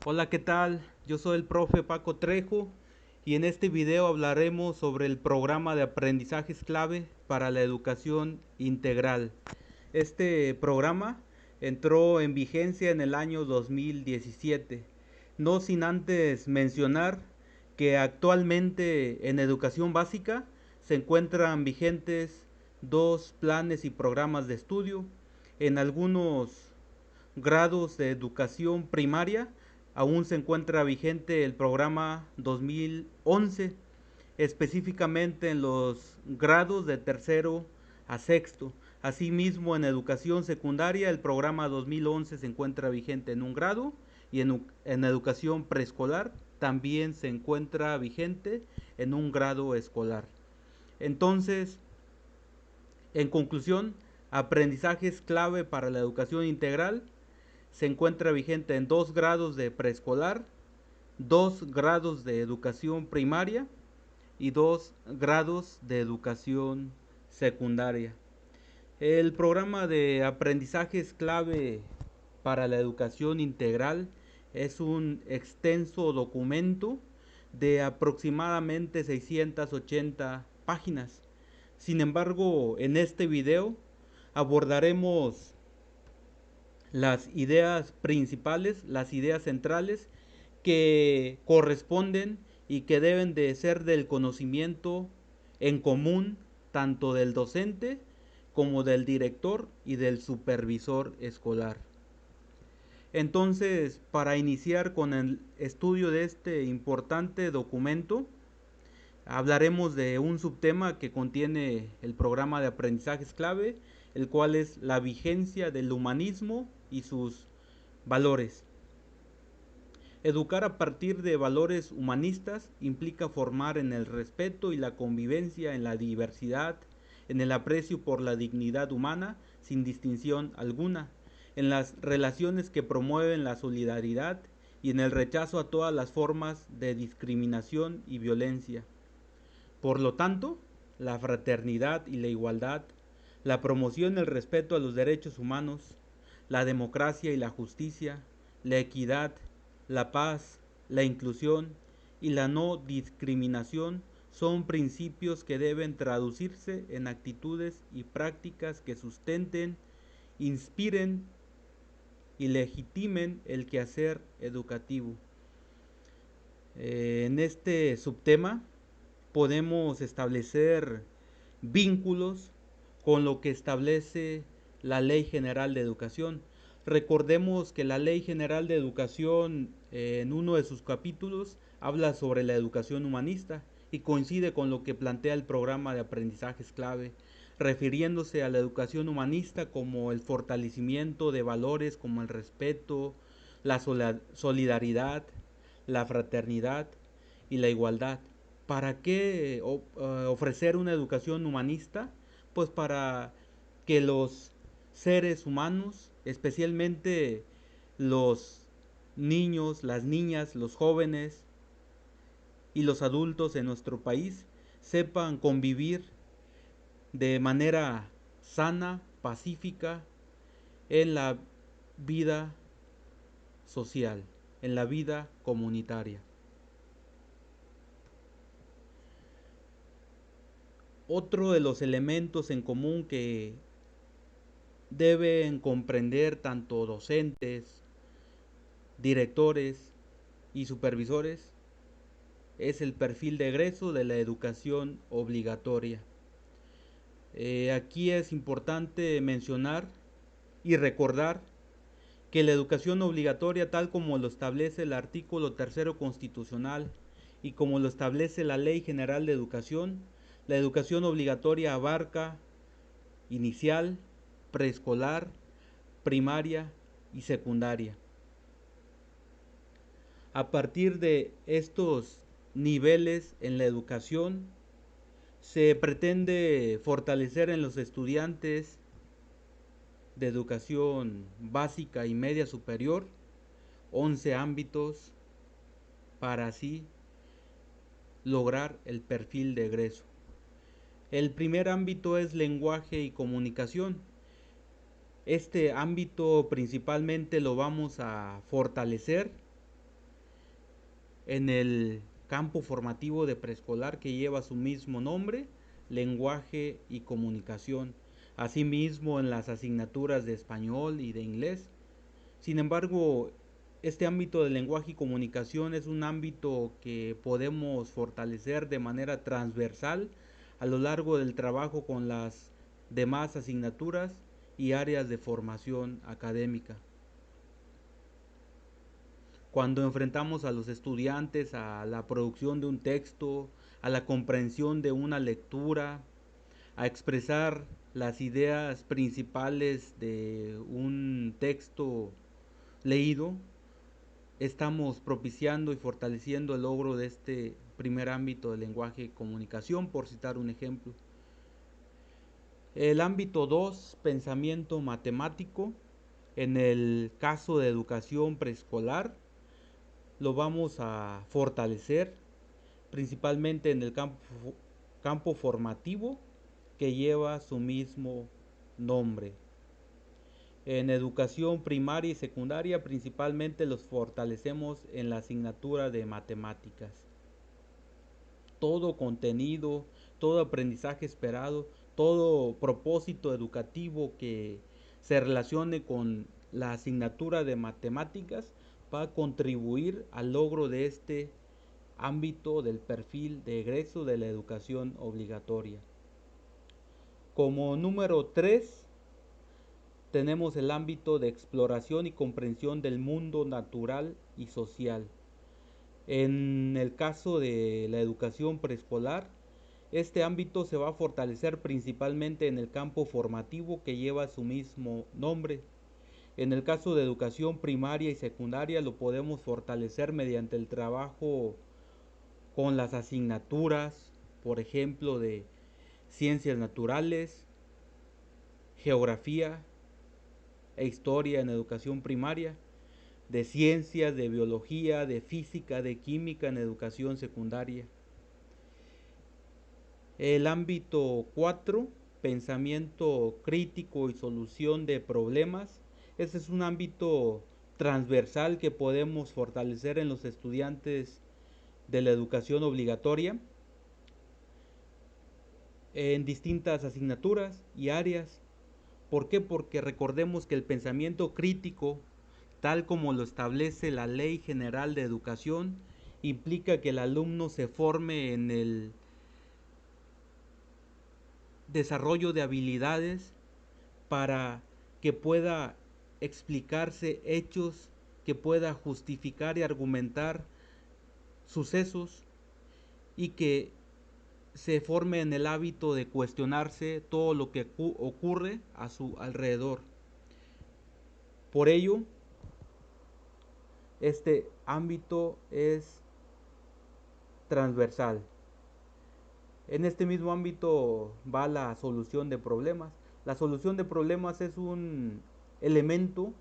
Hola, ¿qué tal? Yo soy el profe Paco Trejo y en este video hablaremos sobre el programa de aprendizajes clave para la educación integral. Este programa entró en vigencia en el año 2017, no sin antes mencionar que actualmente en educación básica se encuentran vigentes dos planes y programas de estudio. En algunos grados de educación primaria aún se encuentra vigente el programa 2011, específicamente en los grados de tercero a sexto. Asimismo, en educación secundaria, el programa 2011 se encuentra vigente en un grado y en educación preescolar también se encuentra vigente en un grado escolar. Entonces, en conclusión, aprendizaje es clave para la educación integral. Se encuentra vigente en 2 grados de preescolar, 2 grados de educación primaria y 2 grados de educación secundaria. El programa de aprendizaje es clave para la educación integral. Es un extenso documento de aproximadamente 680 páginas. Sin embargo, en este video abordaremos las ideas principales, las ideas centrales que corresponden y que deben de ser del conocimiento en común tanto del docente como del director y del supervisor escolar. Entonces, para iniciar con el estudio de este importante documento, hablaremos de un subtema que contiene el programa de aprendizajes clave, el cual es la vigencia del humanismo y sus valores. Educar a partir de valores humanistas implica formar en el respeto y la convivencia en la diversidad, en el aprecio por la dignidad humana sin distinción alguna, en las relaciones que promueven la solidaridad y en el rechazo a todas las formas de discriminación y violencia. Por lo tanto, la fraternidad y la igualdad, la promoción y el respeto a los derechos humanos, la democracia y la justicia, la equidad, la paz, la inclusión y la no discriminación son principios que deben traducirse en actitudes y prácticas que sustenten, inspiren y legitimen el quehacer educativo. En este subtema podemos establecer vínculos con lo que establece la Ley General de Educación. Recordemos que la Ley General de Educación en uno de sus capítulos habla sobre la educación humanista y coincide con lo que plantea el programa de aprendizajes clave, refiriéndose a la educación humanista como el fortalecimiento de valores como el respeto, la solidaridad, la fraternidad y la igualdad. ¿Para qué ofrecer una educación humanista? Pues para que los seres humanos, especialmente los niños, las niñas, los jóvenes y los adultos en nuestro país, sepan convivir de manera sana, pacífica, en la vida social, en la vida comunitaria. Otro de los elementos en común que deben comprender tanto docentes, directores y supervisores es el perfil de egreso de la educación obligatoria. Aquí es importante mencionar y recordar que la educación obligatoria, tal como lo establece el artículo tercero constitucional y como lo establece la Ley General de Educación, la educación obligatoria abarca inicial, preescolar, primaria y secundaria. A partir de estos niveles en la educación, se pretende fortalecer en los estudiantes de educación básica y media superior 11 ámbitos para así lograr el perfil de egreso. El primer ámbito es lenguaje y comunicación. Este ámbito principalmente lo vamos a fortalecer en el campo formativo de preescolar que lleva su mismo nombre, lenguaje y comunicación, asimismo en las asignaturas de español y de inglés. Sin embargo, este ámbito de lenguaje y comunicación es un ámbito que podemos fortalecer de manera transversal a lo largo del trabajo con las demás asignaturas y áreas de formación académica. Cuando enfrentamos a los estudiantes a la producción de un texto, a la comprensión de una lectura, a expresar las ideas principales de un texto leído, estamos propiciando y fortaleciendo el logro de este primer ámbito de lenguaje y comunicación, por citar un ejemplo. El ámbito 2, pensamiento matemático. En el caso de educación preescolar, lo vamos a fortalecer principalmente en el campo formativo que lleva su mismo nombre. En educación primaria y secundaria principalmente los fortalecemos en la asignatura de matemáticas. Todo contenido, todo aprendizaje esperado, todo propósito educativo que se relacione con la asignatura de matemáticas va a contribuir al logro de este ámbito del perfil de egreso de la educación obligatoria. Como número 3 tenemos el ámbito de exploración y comprensión del mundo natural y social. En el caso de la educación preescolar, este ámbito se va a fortalecer principalmente en el campo formativo que lleva su mismo nombre. En el caso de educación primaria y secundaria lo podemos fortalecer mediante el trabajo con las asignaturas, por ejemplo, de ciencias naturales, geografía e historia en educación primaria, de ciencias, de biología, de física, de química en educación secundaria. El ámbito 4, pensamiento crítico y solución de problemas. Este es un ámbito transversal que podemos fortalecer en los estudiantes de la educación obligatoria en distintas asignaturas y áreas. ¿Por qué? Porque recordemos que el pensamiento crítico, tal como lo establece la Ley General de Educación, implica que el alumno se forme en el desarrollo de habilidades para que pueda explicarse hechos, que pueda justificar y argumentar sucesos y que se forme en el hábito de cuestionarse todo lo que ocurre a su alrededor. Por ello, este ámbito es transversal. En este mismo ámbito va la solución de problemas. La solución de problemas es un elemento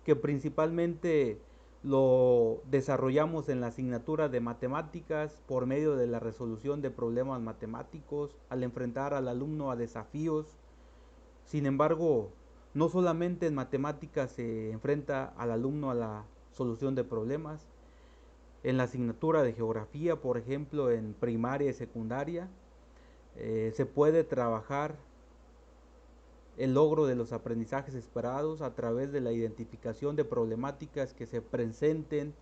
que principalmente lo desarrollamos en la asignatura de matemáticas por medio de la resolución de problemas matemáticos, al enfrentar al alumno a desafíos. Sin embargo, no solamente en matemáticas se enfrenta al alumno a la solución de problemas. En la asignatura de geografía, por ejemplo, en primaria y secundaria, se puede trabajar el logro de los aprendizajes esperados a través de la identificación de problemáticas que se presenten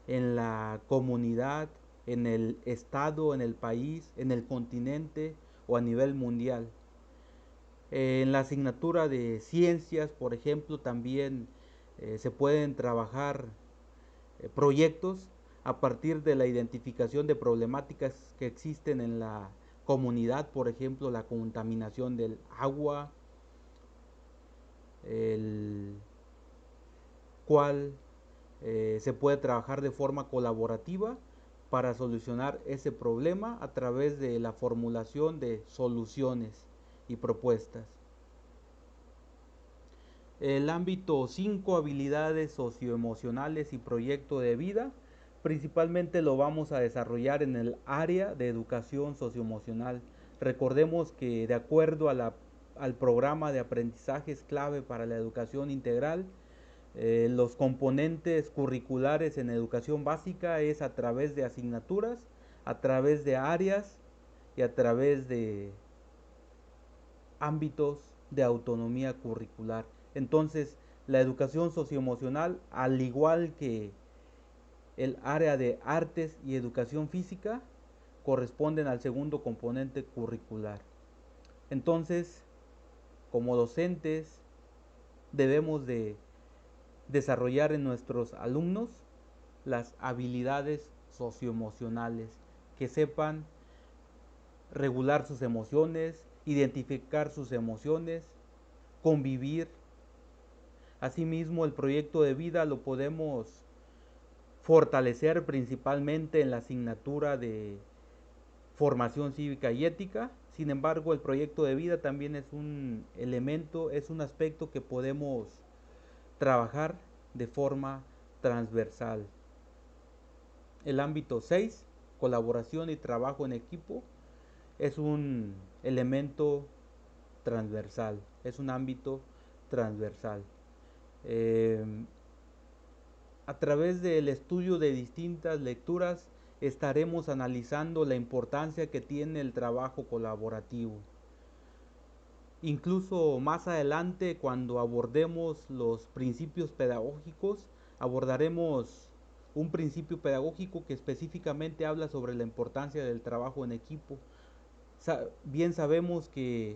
en la comunidad, en el estado, en el país, en el continente o a nivel mundial. En la asignatura de ciencias, por ejemplo, también se pueden trabajar proyectos a partir de la identificación de problemáticas que existen en la comunidad, por ejemplo, la contaminación del agua, el cual se puede trabajar de forma colaborativa para solucionar ese problema a través de la formulación de soluciones y propuestas. El ámbito 5, habilidades socioemocionales y proyecto de vida, principalmente lo vamos a desarrollar en el área de educación socioemocional. Recordemos que de acuerdo a al programa de aprendizajes clave para la educación integral, Los componentes curriculares en educación básica es a través de asignaturas, a través de áreas y a través de ámbitos de autonomía curricular. Entonces, la educación socioemocional, al igual que el área de artes y educación física, corresponden al segundo componente curricular. Entonces, como docentes, debemos de desarrollar en nuestros alumnos las habilidades socioemocionales, que sepan regular sus emociones, identificar sus emociones, convivir. Asimismo, el proyecto de vida lo podemos fortalecer principalmente en la asignatura de formación cívica y ética. Sin embargo, el proyecto de vida también es un elemento, es un aspecto que podemos trabajar de forma transversal. El ámbito 6, colaboración y trabajo en equipo, es un elemento transversal, es un ámbito transversal. A través del estudio de distintas lecturas estaremos analizando la importancia que tiene el trabajo colaborativo. Incluso más adelante, cuando abordemos los principios pedagógicos, abordaremos un principio pedagógico que específicamente habla sobre la importancia del trabajo en equipo. Bien sabemos que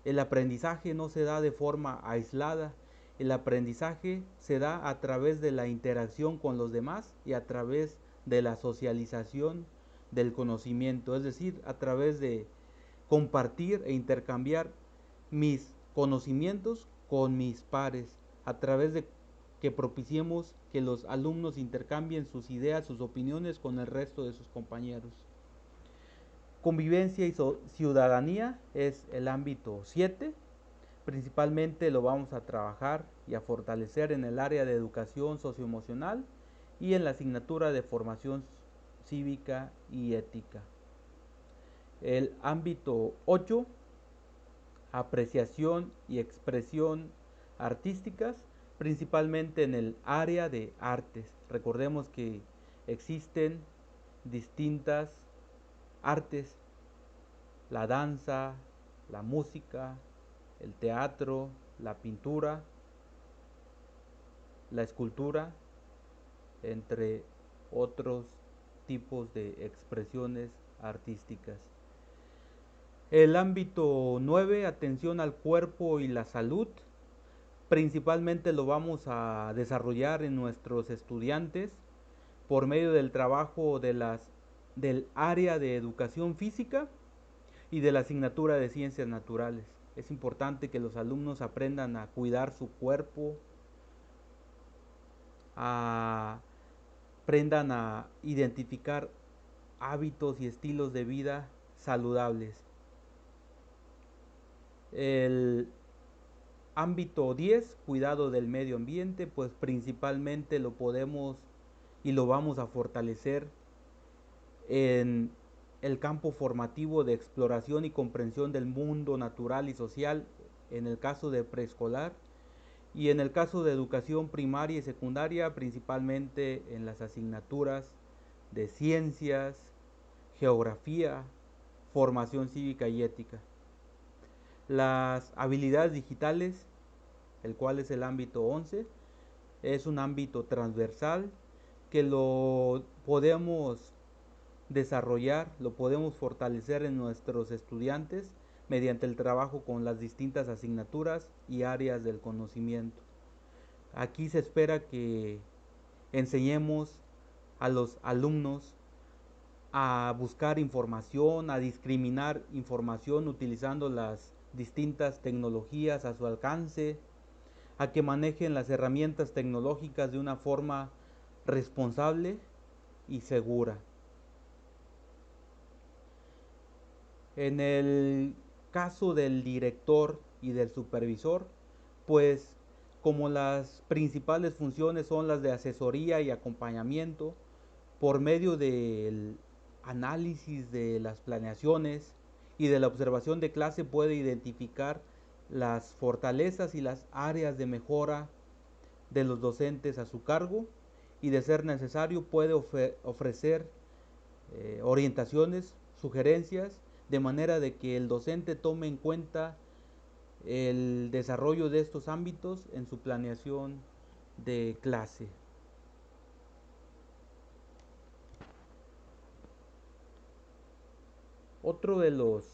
el aprendizaje no se da de forma aislada, el aprendizaje se da a través de la interacción con los demás y a través de la socialización del conocimiento, es decir, a través de compartir e intercambiar mis conocimientos con mis pares, a través de que propiciemos que los alumnos intercambien sus ideas, sus opiniones con el resto de sus compañeros. Convivencia y ciudadanía es el ámbito 7. Principalmente lo vamos a trabajar y a fortalecer en el área de educación socioemocional y en la asignatura de formación cívica y ética. El ámbito 8, apreciación y expresión artísticas, principalmente en el área de artes. Recordemos que existen distintas artes: la danza, la música, el teatro, la pintura, la escultura, entre otros tipos de expresiones artísticas. El ámbito 9, atención al cuerpo y la salud, principalmente lo vamos a desarrollar en nuestros estudiantes por medio del trabajo del área de educación física y de la asignatura de ciencias naturales. Es importante que los alumnos aprendan a cuidar su cuerpo, aprendan a identificar hábitos y estilos de vida saludables. El ámbito 10, cuidado del medio ambiente, pues principalmente lo podemos y lo vamos a fortalecer en el campo formativo de exploración y comprensión del mundo natural y social, en el caso de preescolar, y en el caso de educación primaria y secundaria, principalmente en las asignaturas de ciencias, geografía, formación cívica y ética. Las habilidades digitales, el cual es el ámbito 11, es un ámbito transversal que lo podemos desarrollar, lo podemos fortalecer en nuestros estudiantes mediante el trabajo con las distintas asignaturas y áreas del conocimiento. Aquí se espera que enseñemos a los alumnos a buscar información, a discriminar información utilizando las distintas tecnologías a su alcance, a que manejen las herramientas tecnológicas de una forma responsable y segura. En el caso del director y del supervisor, pues como las principales funciones son las de asesoría y acompañamiento, por medio del análisis de las planeaciones y de la observación de clase puede identificar las fortalezas y las áreas de mejora de los docentes a su cargo y, de ser necesario, puede ofrecer orientaciones, sugerencias, de manera de que el docente tome en cuenta el desarrollo de estos ámbitos en su planeación de clase. Otro de los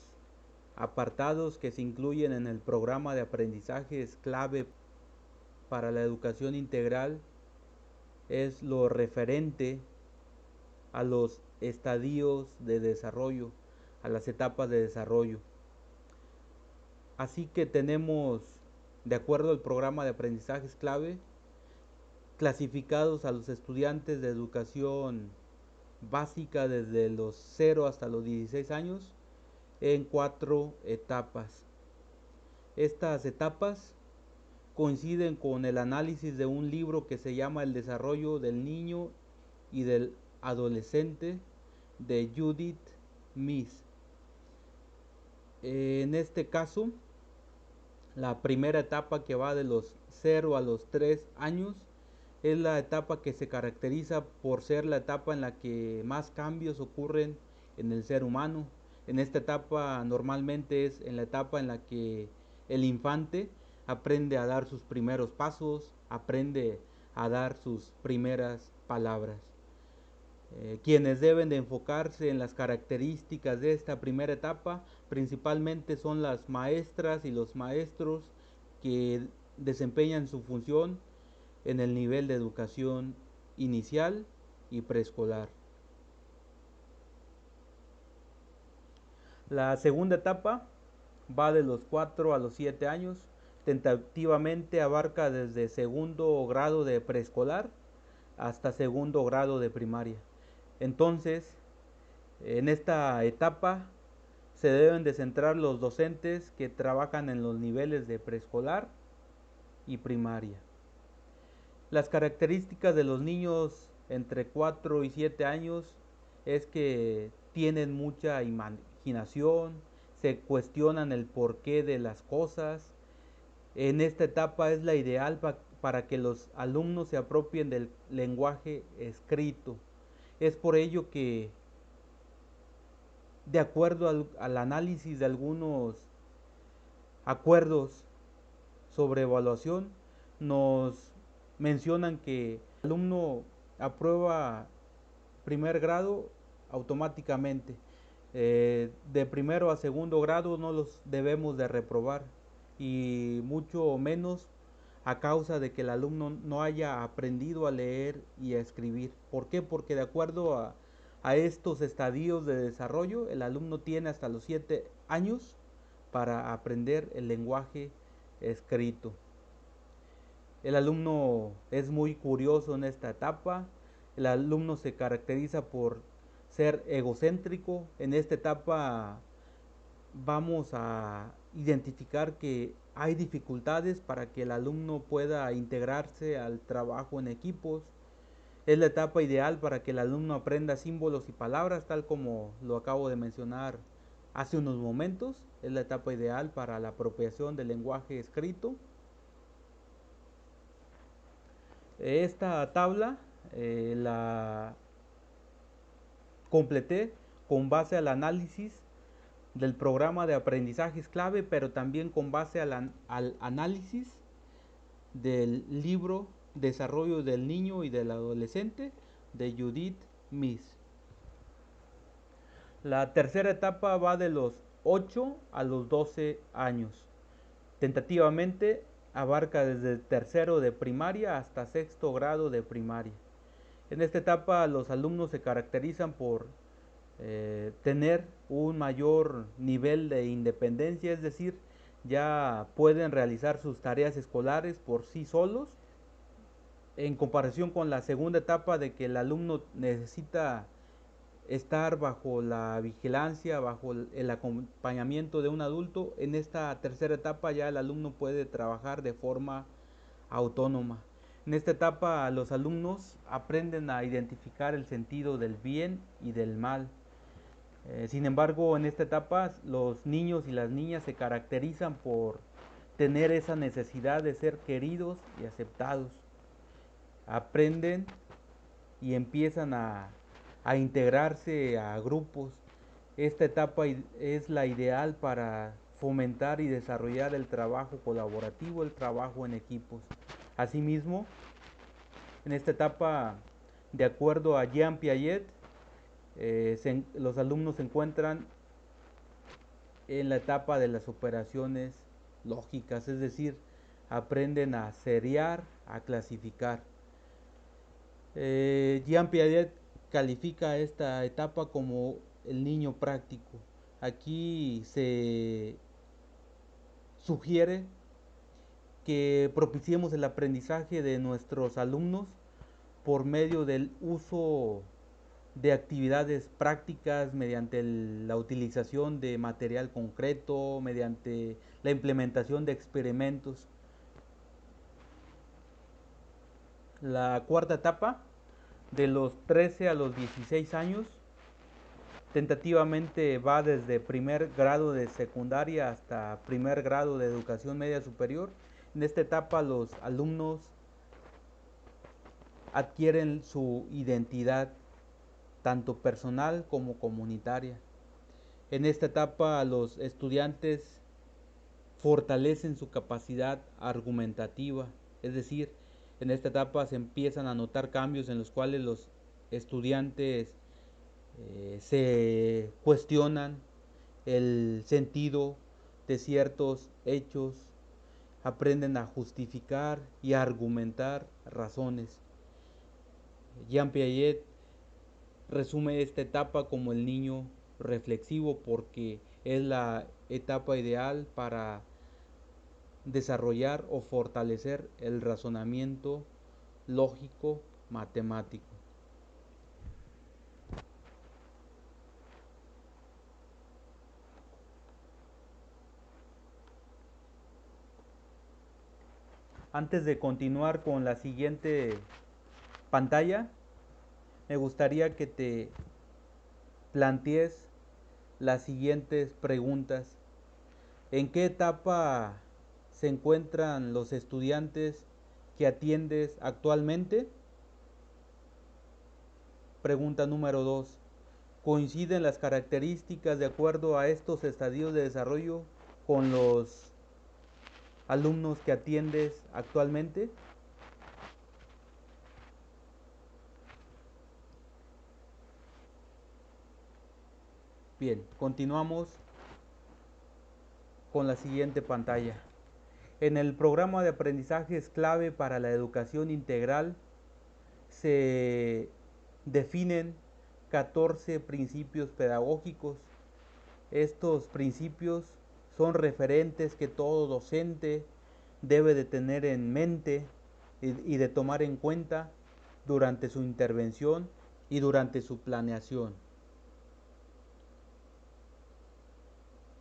apartados que se incluyen en el programa de aprendizaje es clave para la educación integral es lo referente a los estadios de desarrollo, a las etapas de desarrollo. Así que tenemos, de acuerdo al programa de aprendizajes clave, clasificados a los estudiantes de educación básica desde los 0 hasta los 16 años en 4 etapas. Estas etapas coinciden con el análisis de un libro que se llama El desarrollo del niño y del adolescente de Judith Mies. En este caso, la primera etapa, que va de los 0 a los 3 años, es la etapa que se caracteriza por ser la etapa en la que más cambios ocurren en el ser humano. En esta etapa normalmente es en la etapa en la que el infante aprende a dar sus primeros pasos, aprende a dar sus primeras palabras. Quienes deben de enfocarse en las características de esta primera etapa principalmente son las maestras y los maestros que desempeñan su función en el nivel de educación inicial y preescolar. La segunda etapa va de los 4 a los 7 años, tentativamente abarca desde segundo grado de preescolar hasta segundo grado de primaria. Entonces, en esta etapa se deben de centrar los docentes que trabajan en los niveles de preescolar y primaria. Las características de los niños entre 4 y 7 años es que tienen mucha imaginación, se cuestionan el porqué de las cosas. En esta etapa es la ideal para que los alumnos se apropien del lenguaje escrito. Es por ello que, de acuerdo al análisis de algunos acuerdos sobre evaluación, nos mencionan que el alumno aprueba primer grado automáticamente. De primero a segundo grado no los debemos de reprobar, y mucho menos a causa de que el alumno no haya aprendido a leer y a escribir. ¿Por qué? Porque de acuerdo a estos estadios de desarrollo, el alumno tiene hasta los 7 años para aprender el lenguaje escrito. El alumno es muy curioso en esta etapa. El alumno se caracteriza por ser egocéntrico. En esta etapa vamos a identificar que hay dificultades para que el alumno pueda integrarse al trabajo en equipos. Es la etapa ideal para que el alumno aprenda símbolos y palabras, tal como lo acabo de mencionar hace unos momentos. Es la etapa ideal para la apropiación del lenguaje escrito. Esta tabla la completé con base al análisis del programa de aprendizajes clave, pero también con base al análisis del libro Desarrollo del niño y del adolescente de Judith Mies. La tercera etapa va de los 8 a los 12 años. Tentativamente abarca desde el tercero de primaria hasta sexto grado de primaria. En esta etapa los alumnos se caracterizan por tener un mayor nivel de independencia, es decir, ya pueden realizar sus tareas escolares por sí solos, en comparación con la segunda etapa de que el alumno necesita estar bajo la vigilancia, bajo el acompañamiento de un adulto. En esta tercera etapa ya el alumno puede trabajar de forma autónoma. En esta etapa los alumnos aprenden a identificar el sentido del bien y del mal. Sin embargo, en esta etapa los niños y las niñas se caracterizan por tener esa necesidad de ser queridos y aceptados. aprenden y empiezan a integrarse a grupos. Esta etapa es la ideal para fomentar y desarrollar el trabajo colaborativo, el trabajo en equipos. Asimismo, en esta etapa, de acuerdo a Jean Piaget, los alumnos se encuentran en la etapa de las operaciones lógicas, es decir, aprenden a seriar, a clasificar. Jean Piaget califica esta etapa como el niño práctico. Aquí se sugiere que propiciemos el aprendizaje de nuestros alumnos por medio del uso de actividades prácticas mediante la utilización de material concreto, mediante la implementación de experimentos. La cuarta etapa, de los 13 a los 16 años, tentativamente va desde primer grado de secundaria hasta primer grado de educación media superior. En esta etapa los alumnos adquieren su identidad tanto personal como comunitaria. En esta etapa los estudiantes fortalecen su capacidad argumentativa, es decir, en esta etapa se empiezan a notar cambios en los cuales los estudiantes se cuestionan el sentido de ciertos hechos, aprenden a justificar y a argumentar razones. Jean Piaget resume esta etapa como el niño reflexivo porque es la etapa ideal para desarrollar o fortalecer el razonamiento lógico matemático. Antes de continuar con la siguiente pantalla, me gustaría que te plantees las siguientes preguntas. ¿En qué etapa se encuentran los estudiantes que atiendes actualmente? Pregunta número 2. ¿Coinciden las características de acuerdo a estos estadios de desarrollo con los alumnos que atiendes actualmente? Bien, continuamos con la siguiente pantalla. En el programa de aprendizajes clave para la educación integral se definen 14 principios pedagógicos. Estos principios son referentes que todo docente debe de tener en mente y de tomar en cuenta durante su intervención y durante su planeación.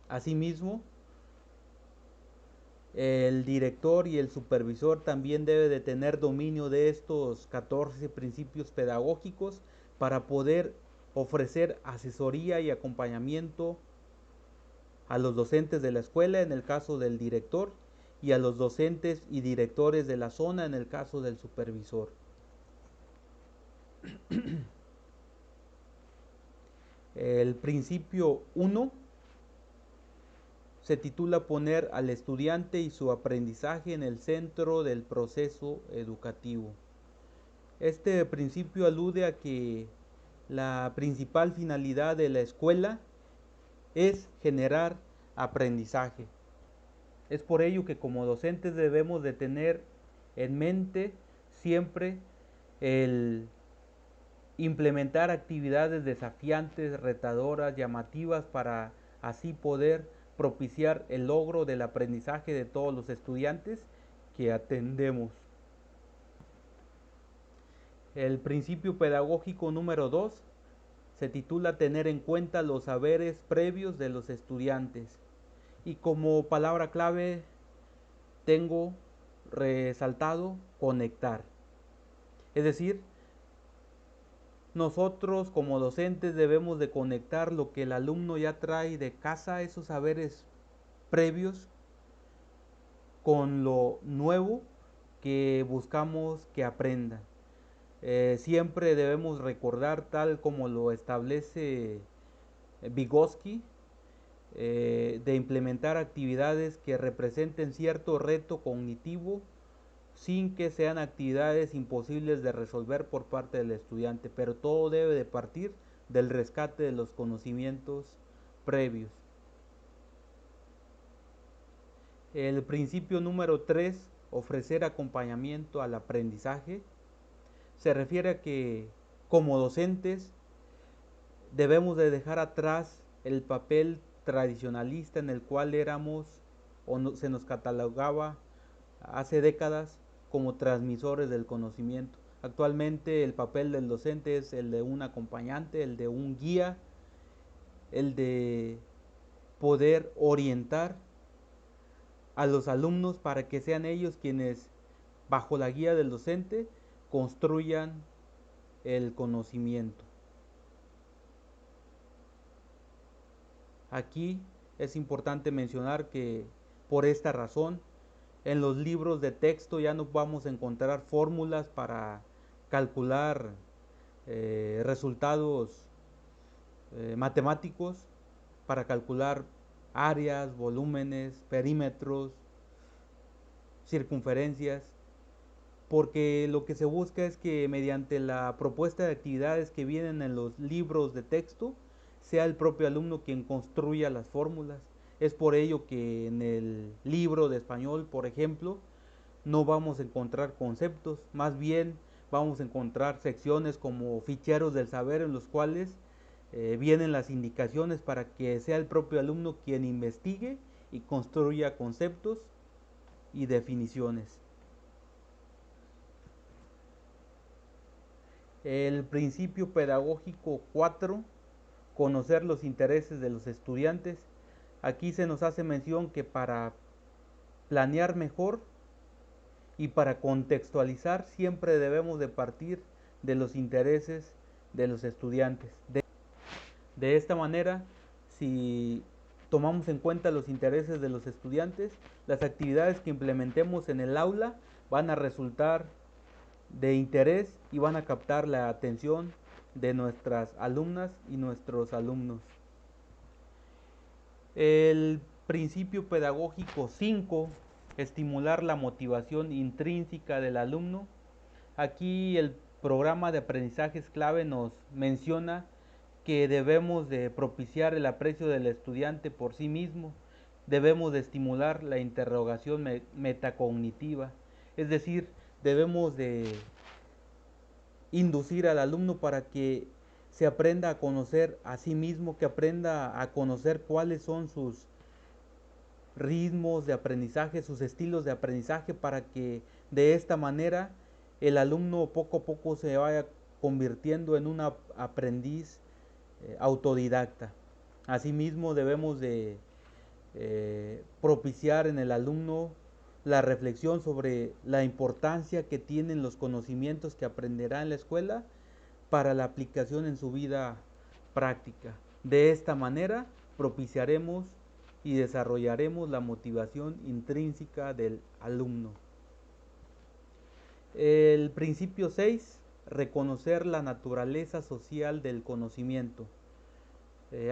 Asimismo, el director y el supervisor también debe de tener dominio de estos 14 principios pedagógicos para poder ofrecer asesoría y acompañamiento a los docentes de la escuela en el caso del director y a los docentes y directores de la zona en el caso del supervisor. El principio 1 se titula Poner al estudiante y su aprendizaje en el centro del proceso educativo. Este principio alude a que la principal finalidad de la escuela es generar aprendizaje. Es por ello que como docentes debemos de tener en mente siempre el implementar actividades desafiantes, retadoras, llamativas para así poder propiciar el logro del aprendizaje de todos los estudiantes que atendemos. El principio pedagógico número 2 se titula Tener en cuenta los saberes previos de los estudiantes. Y como palabra clave tengo resaltado conectar. Es decir, nosotros como docentes debemos de conectar lo que el alumno ya trae de casa, esos saberes previos, con lo nuevo que buscamos que aprendan. Siempre debemos recordar, tal como lo establece Vygotsky, de implementar actividades que representen cierto reto cognitivo sin que sean actividades imposibles de resolver por parte del estudiante, pero todo debe de partir del rescate de los conocimientos previos. El principio número 3, ofrecer acompañamiento al aprendizaje, se refiere a que como docentes debemos de dejar atrás el papel tradicionalista en el cual éramos o no, se nos catalogaba hace décadas como transmisores del conocimiento. Actualmente el papel del docente es el de un acompañante, el de un guía, el de poder orientar a los alumnos para que sean ellos quienes, bajo la guía del docente, construyan el conocimiento. Aquí es importante mencionar que por esta razón en los libros de texto ya no vamos a encontrar fórmulas para calcular resultados matemáticos, para calcular áreas, volúmenes, perímetros, circunferencias, porque lo que se busca es que mediante la propuesta de actividades que vienen en los libros de texto, sea el propio alumno quien construya las fórmulas. Es por ello que en el libro de español, por ejemplo, no vamos a encontrar conceptos, más bien vamos a encontrar secciones como ficheros del saber en los cuales vienen las indicaciones para que sea el propio alumno quien investigue y construya conceptos y definiciones. El principio pedagógico 4, conocer los intereses de los estudiantes. Aquí se nos hace mención que para planear mejor y para contextualizar siempre debemos de partir de los intereses de los estudiantes. De esta manera, si tomamos en cuenta los intereses de los estudiantes, las actividades que implementemos en el aula van a resultar de interés y van a captar la atención de nuestras alumnas y nuestros alumnos. El principio pedagógico 5, estimular la motivación intrínseca del alumno. Aquí el programa de aprendizajes clave nos menciona que debemos de propiciar el aprecio del estudiante por sí mismo, debemos de estimular la interrogación metacognitiva, es decir, debemos de inducir al alumno para que se aprenda a conocer a sí mismo, que aprenda a conocer cuáles son sus ritmos de aprendizaje, sus estilos de aprendizaje, para que de esta manera el alumno poco a poco se vaya convirtiendo en un aprendiz autodidacta. Asimismo debemos de propiciar en el alumno la reflexión sobre la importancia que tienen los conocimientos que aprenderá en la escuela para la aplicación en su vida práctica. De esta manera propiciaremos y desarrollaremos la motivación intrínseca del alumno. El principio 6, reconocer la naturaleza social del conocimiento.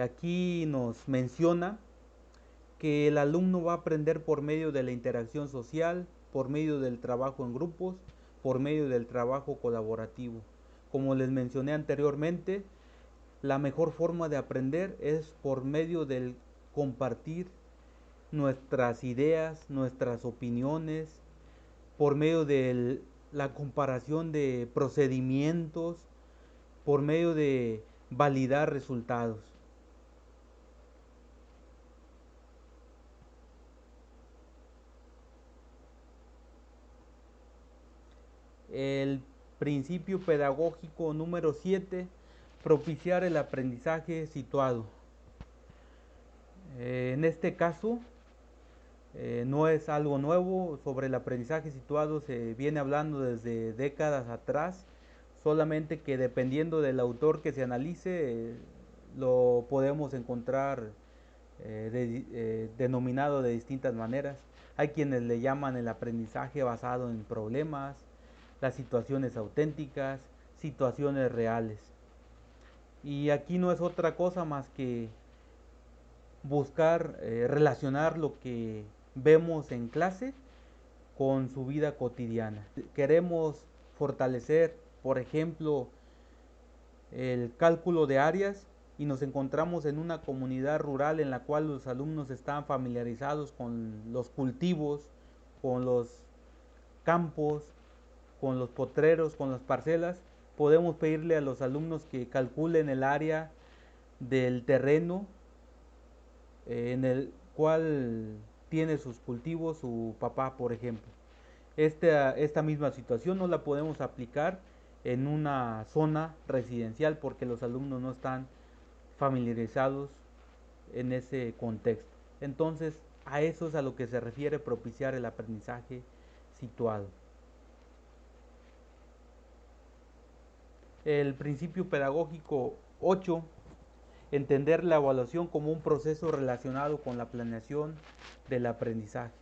Aquí nos menciona que el alumno va a aprender por medio de la interacción social, por medio del trabajo en grupos, por medio del trabajo colaborativo. Como les mencioné anteriormente, la mejor forma de aprender es por medio del compartir nuestras ideas, nuestras opiniones, por medio de la comparación de procedimientos, por medio de validar resultados. El principio pedagógico número 7, propiciar el aprendizaje situado. En este caso, no es algo nuevo. Sobre el aprendizaje situado se viene hablando desde décadas atrás, solamente que dependiendo del autor que se analice, lo podemos encontrar denominado de distintas maneras. Hay quienes le llaman el aprendizaje basado en problemas, las situaciones auténticas, situaciones reales. Y aquí no es otra cosa más que buscar relacionar lo que vemos en clase con su vida cotidiana. Queremos fortalecer, por ejemplo, el cálculo de áreas y nos encontramos en una comunidad rural en la cual los alumnos están familiarizados con los cultivos, con los campos, con los potreros, con las parcelas. Podemos pedirle a los alumnos que calculen el área del terreno en el cual tiene sus cultivos su papá, por ejemplo. Esta misma situación no la podemos aplicar en una zona residencial porque los alumnos no están familiarizados en ese contexto. Entonces, a eso es a lo que se refiere propiciar el aprendizaje situado. El principio pedagógico 8, entender la evaluación como un proceso relacionado con la planeación del aprendizaje.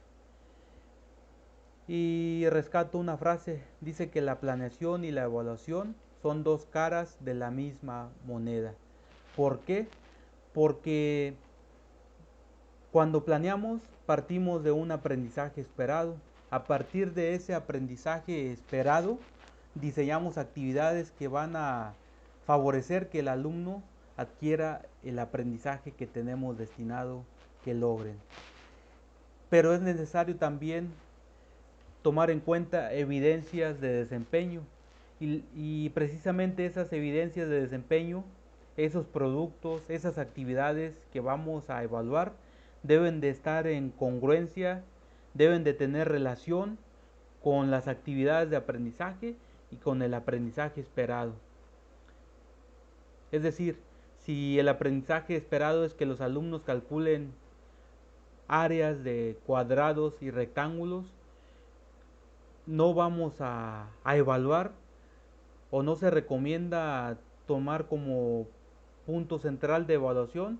Y rescato una frase, dice que la planeación y la evaluación son dos caras de la misma moneda. ¿Por qué? Porque cuando planeamos partimos de un aprendizaje esperado. A partir de ese aprendizaje esperado diseñamos actividades que van a favorecer que el alumno adquiera el aprendizaje que tenemos destinado que logren. Pero es necesario también tomar en cuenta evidencias de desempeño y precisamente esas evidencias de desempeño, esos productos, esas actividades que vamos a evaluar deben de estar en congruencia, deben de tener relación con las actividades de aprendizaje y con el aprendizaje esperado. Es decir, si el aprendizaje esperado es que los alumnos calculen áreas de cuadrados y rectángulos, no vamos a evaluar o no se recomienda tomar como punto central de evaluación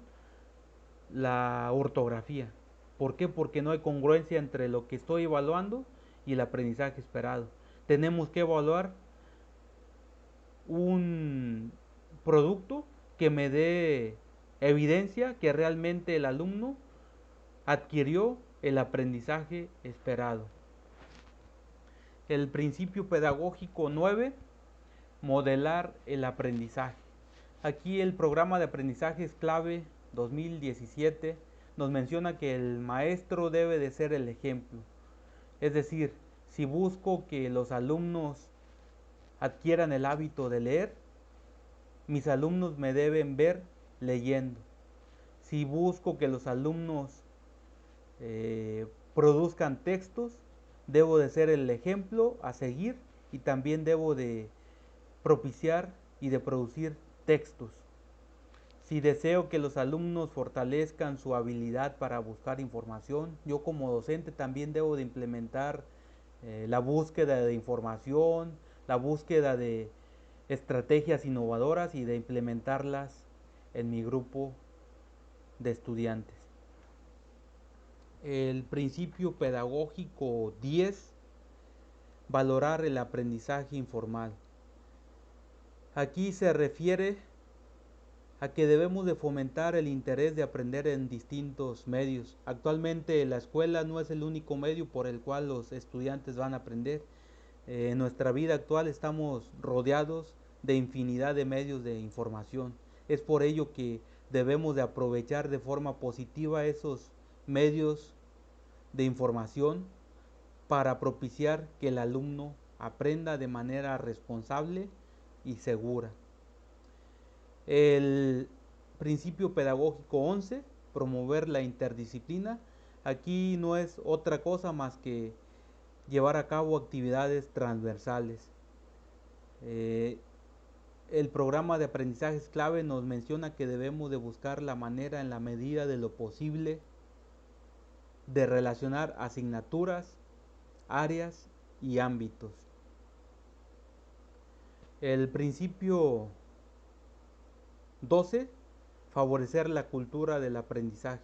la ortografía. ¿Por qué? Porque no hay congruencia entre lo que estoy evaluando y el aprendizaje esperado. Tenemos que evaluar un producto que me dé evidencia que realmente el alumno adquirió el aprendizaje esperado. El principio pedagógico 9, modelar el aprendizaje. Aquí el programa de aprendizajes clave 2017 nos menciona que el maestro debe de ser el ejemplo. Es decir, si busco que los alumnos adquieran el hábito de leer, mis alumnos me deben ver leyendo. Si busco que los alumnos produzcan textos, debo de ser el ejemplo a seguir y también debo de propiciar y de producir textos. Si deseo que los alumnos fortalezcan su habilidad para buscar información, yo como docente también debo de implementar la búsqueda de información, la búsqueda de estrategias innovadoras y de implementarlas en mi grupo de estudiantes. El principio pedagógico 10, valorar el aprendizaje informal. Aquí se refiere a que debemos de fomentar el interés de aprender en distintos medios. Actualmente la escuela no es el único medio por el cual los estudiantes van a aprender. En nuestra vida actual estamos rodeados de infinidad de medios de información. Es por ello que debemos de aprovechar de forma positiva esos medios de información para propiciar que el alumno aprenda de manera responsable y segura. El principio pedagógico 11, promover la interdisciplina. Aquí no es otra cosa más que llevar a cabo actividades transversales. El programa de aprendizajes clave nos menciona que debemos de buscar la manera en la medida de lo posible de relacionar asignaturas, áreas y ámbitos. El principio 12, favorecer la cultura del aprendizaje.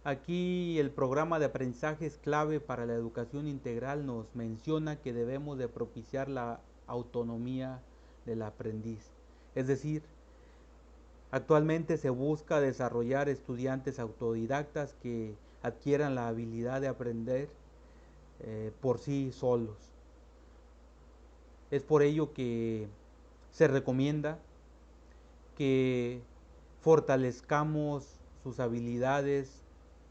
Aquí el programa de aprendizajes clave para la educación integral nos menciona que debemos de propiciar la autonomía del aprendiz. Es decir, actualmente se busca desarrollar estudiantes autodidactas que adquieran la habilidad de aprender por sí solos. Es por ello que se recomienda que fortalezcamos sus habilidades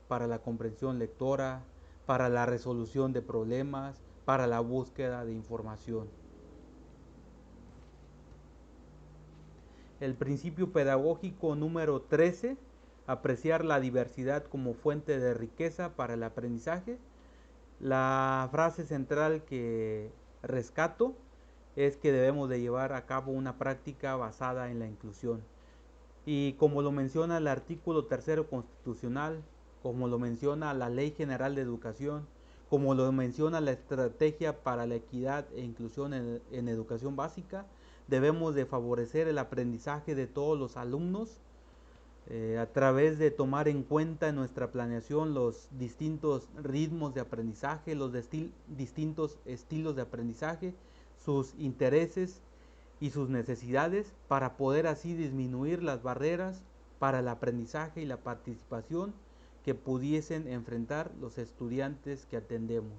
para la comprensión lectora, para la resolución de problemas, para la búsqueda de información. El principio pedagógico número 13, apreciar la diversidad como fuente de riqueza para el aprendizaje. La frase central que rescato es que debemos de llevar a cabo una práctica basada en la inclusión. Y como lo menciona el artículo 3 constitucional, como lo menciona la Ley General de Educación, como lo menciona la Estrategia para la Equidad e Inclusión en Educación Básica, debemos de favorecer el aprendizaje de todos los alumnos a través de tomar en cuenta en nuestra planeación los distintos ritmos de aprendizaje, los distintos estilos de aprendizaje, sus intereses y sus necesidades, para poder así disminuir las barreras para el aprendizaje y la participación que pudiesen enfrentar los estudiantes que atendemos.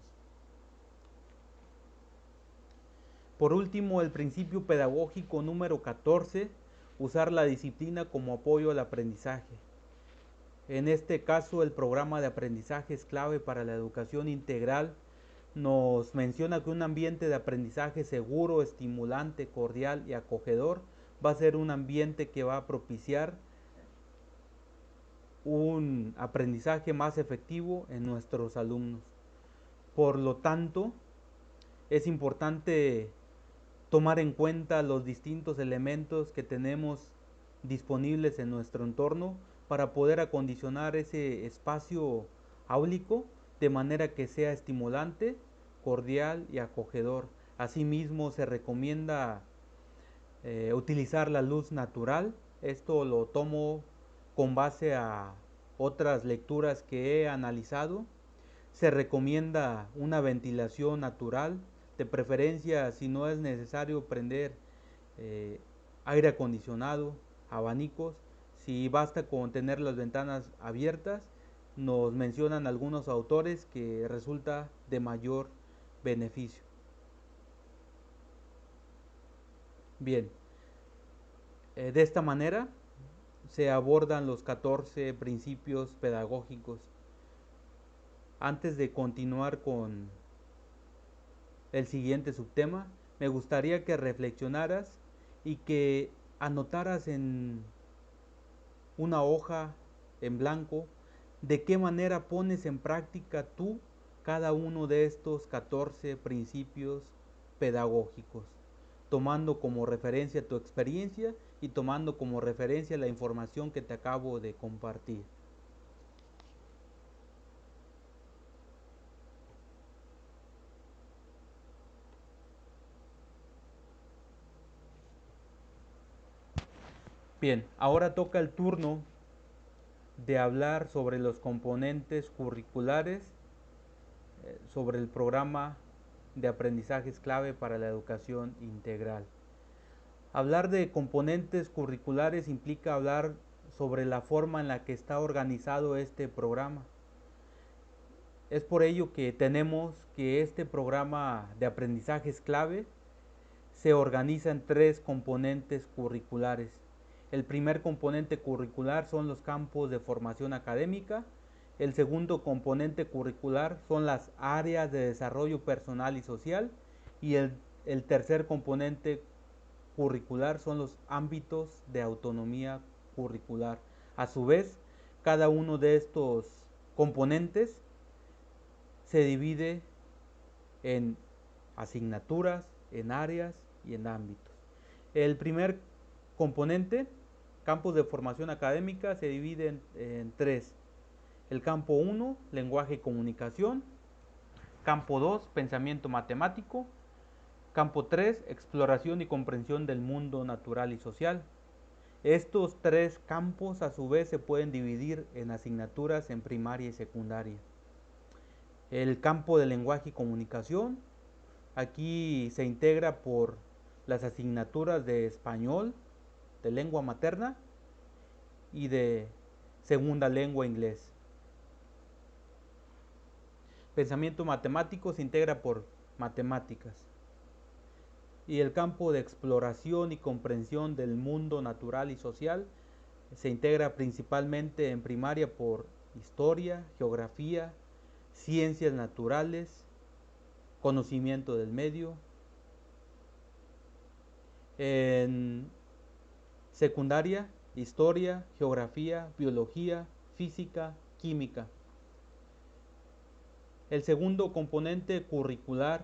Por último, el principio pedagógico número 14, usar la disciplina como apoyo al aprendizaje. En este caso, el programa de aprendizaje es clave para la educación integral. Nos menciona que un ambiente de aprendizaje seguro, estimulante, cordial y acogedor va a ser un ambiente que va a propiciar un aprendizaje más efectivo en nuestros alumnos. Por lo tanto, es importante tomar en cuenta los distintos elementos que tenemos disponibles en nuestro entorno para poder acondicionar ese espacio áulico de manera que sea estimulante, cordial y acogedor. Asimismo, se recomienda utilizar la luz natural. Esto lo tomo con base a otras lecturas que he analizado. Se recomienda una ventilación natural, de preferencia si no es necesario prender aire acondicionado, abanicos. Si basta con tener las ventanas abiertas, nos mencionan algunos autores que resulta de mayor beneficio. Bien, de esta manera se abordan los 14 principios pedagógicos. Antes de continuar con el siguiente subtema, me gustaría que reflexionaras y que anotaras en una hoja en blanco de qué manera pones en práctica tú cada uno de estos 14 principios pedagógicos, tomando como referencia tu experiencia y tomando como referencia la información que te acabo de compartir. Bien, ahora toca el turno de hablar sobre los componentes curriculares, sobre el programa de aprendizajes clave para la educación integral. Hablar de componentes curriculares implica hablar sobre la forma en la que está organizado este programa. Es por ello que tenemos que este programa de aprendizajes clave se organiza en 3 componentes curriculares. El primer componente curricular son los campos de formación académica. El segundo componente curricular son las áreas de desarrollo personal y social. Y el tercer componente curricular son los ámbitos de autonomía curricular. A su vez, cada uno de estos componentes se divide en asignaturas, en áreas y en ámbitos. El primer componente, campos de formación académica, se divide en 3. El campo 1, lenguaje y comunicación. Campo 2, pensamiento matemático. Campo 3, exploración y comprensión del mundo natural y social. Estos 3 campos a su vez se pueden dividir en asignaturas en primaria y secundaria. El campo de lenguaje y comunicación, aquí se integra por las asignaturas de español, de lengua materna y de segunda lengua inglés. Pensamiento matemático se integra por matemáticas. Y el campo de exploración y comprensión del mundo natural y social se integra principalmente en primaria por historia, geografía, ciencias naturales, conocimiento del medio. En secundaria, historia, geografía, biología, física, química. El segundo componente curricular,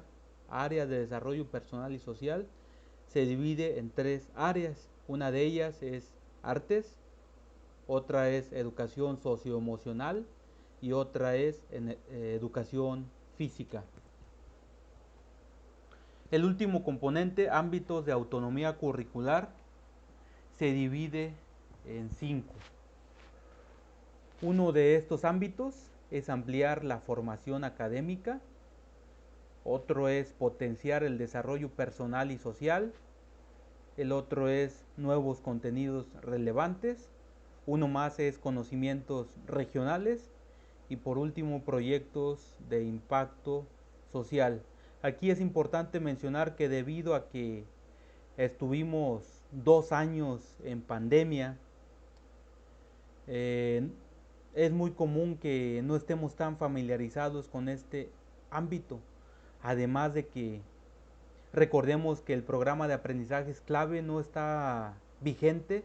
área de desarrollo personal y social, se divide en 3 áreas. Una de ellas es artes, otra es educación socioemocional y otra es educación física. El último componente, ámbitos de autonomía curricular, se divide en 5. Uno de estos ámbitos es ampliar la formación académica, otro es potenciar el desarrollo personal y social, el otro es nuevos contenidos relevantes, uno más es conocimientos regionales y por último proyectos de impacto social. Aquí es importante mencionar que debido a que estuvimos 2 años en pandemia, es muy común que no estemos tan familiarizados con este ámbito. Además de que recordemos que el programa de aprendizajes clave no está vigente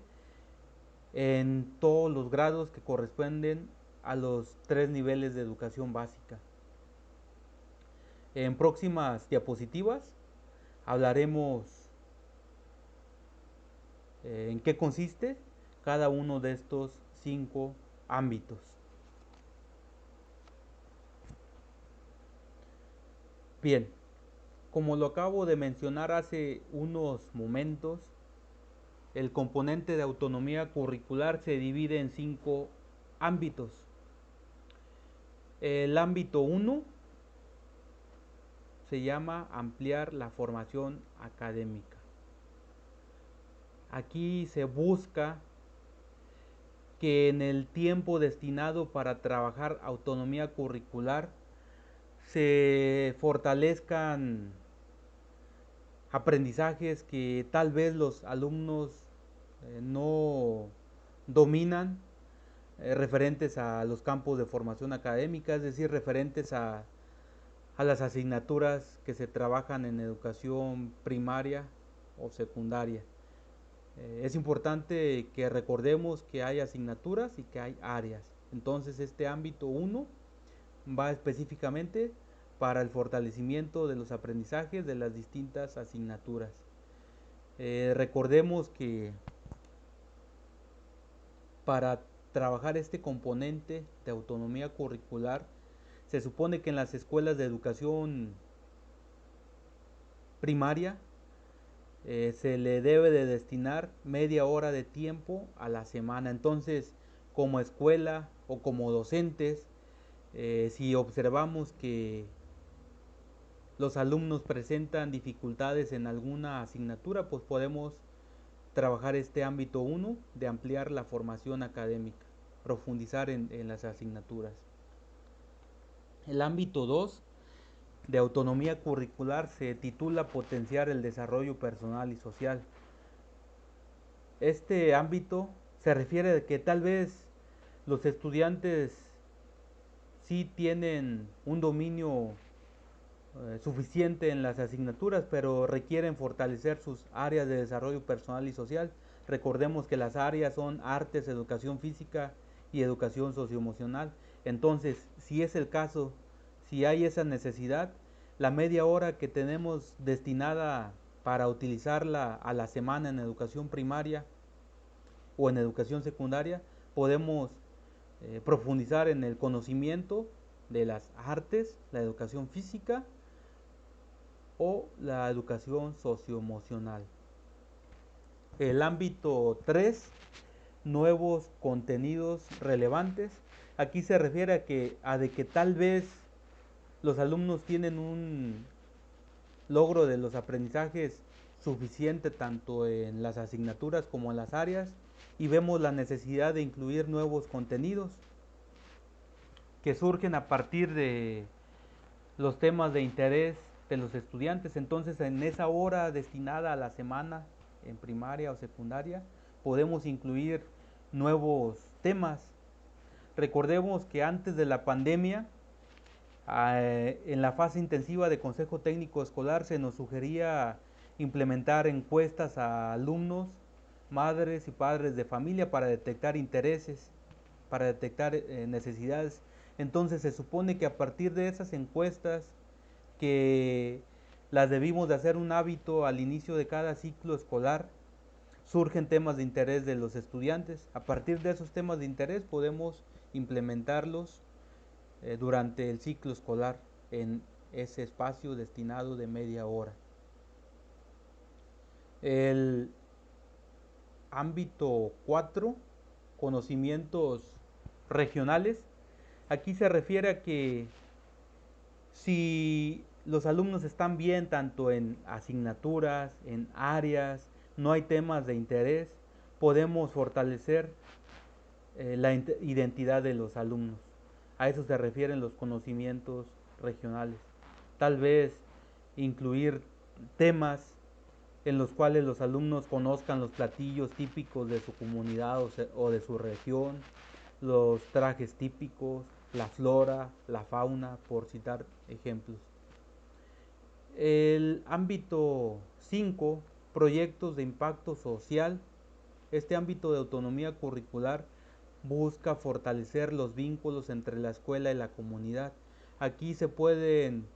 en todos los grados que corresponden a los 3 niveles de educación básica. En próximas diapositivas hablaremos en qué consiste cada uno de estos 5 ámbitos. Bien, como lo acabo de mencionar hace unos momentos, el componente de autonomía curricular se divide en 5 ámbitos. El ámbito 1 se llama ampliar la formación académica. Aquí se busca que en el tiempo destinado para trabajar autonomía curricular se fortalezcan aprendizajes que tal vez los alumnos no dominan, referentes a los campos de formación académica, es decir, referentes a las asignaturas que se trabajan en educación primaria o secundaria. Es importante que recordemos que hay asignaturas y que hay áreas. Entonces este ámbito 1 va específicamente para el fortalecimiento de los aprendizajes de las distintas asignaturas. Recordemos que para trabajar este componente de autonomía curricular, se supone que en las escuelas de educación primaria se le debe de destinar media hora de tiempo a la semana. Entonces, como escuela o como docentes, si observamos que los alumnos presentan dificultades en alguna asignatura, pues podemos trabajar este ámbito 1 de ampliar la formación académica, profundizar en las asignaturas. El ámbito 2 de autonomía curricular se titula Potenciar el desarrollo personal y social. Este ámbito se refiere a que tal vez los estudiantes sí tienen un dominio suficiente en las asignaturas, pero requieren fortalecer sus áreas de desarrollo personal y social. Recordemos que las áreas son artes, educación física y educación socioemocional. Entonces, si es el caso, si hay esa necesidad, la media hora que tenemos destinada para utilizarla a la semana en educación primaria o en educación secundaria, podemos profundizar en el conocimiento de las artes, la educación física o la educación socioemocional. El ámbito 3, nuevos contenidos relevantes. Aquí se refiere a de que tal vez los alumnos tienen un logro de los aprendizajes suficiente tanto en las asignaturas como en las áreas y vemos la necesidad de incluir nuevos contenidos que surgen a partir de los temas de interés de los estudiantes. Entonces, en esa hora destinada a la semana en primaria o secundaria, podemos incluir nuevos temas. Recordemos que antes de la pandemia, en la fase intensiva de Consejo Técnico Escolar se nos sugería implementar encuestas a alumnos, madres y padres de familia para detectar intereses, para detectar necesidades. Entonces se supone que a partir de esas encuestas, que las debimos de hacer un hábito al inicio de cada ciclo escolar, surgen temas de interés de los estudiantes. A partir de esos temas de interés podemos implementarlos durante el ciclo escolar en ese espacio destinado de media hora. El ámbito 4, conocimientos regionales. Aquí se refiere a que si los alumnos están bien tanto en asignaturas, en áreas, no hay temas de interés, podemos fortalecer la identidad de los alumnos. A eso se refieren los conocimientos regionales. Tal vez incluir temas en los cuales los alumnos conozcan los platillos típicos de su comunidad o de su región, los trajes típicos, la flora, la fauna, por citar ejemplos. El ámbito 5, proyectos de impacto social. Este ámbito de autonomía curricular busca fortalecer los vínculos entre la escuela y la comunidad. Aquí se pueden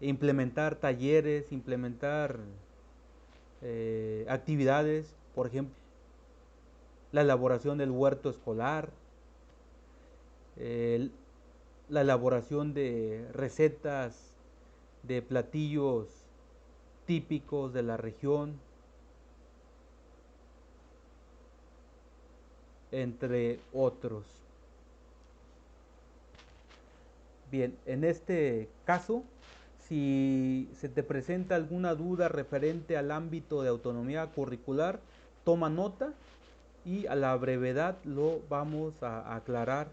implementar talleres, implementar actividades, por ejemplo, la elaboración del huerto escolar, la elaboración de recetas de platillos típicos de la región, entre otros. Bien, en este caso, si se te presenta alguna duda referente al ámbito de autonomía curricular, toma nota y a la brevedad lo vamos a aclarar.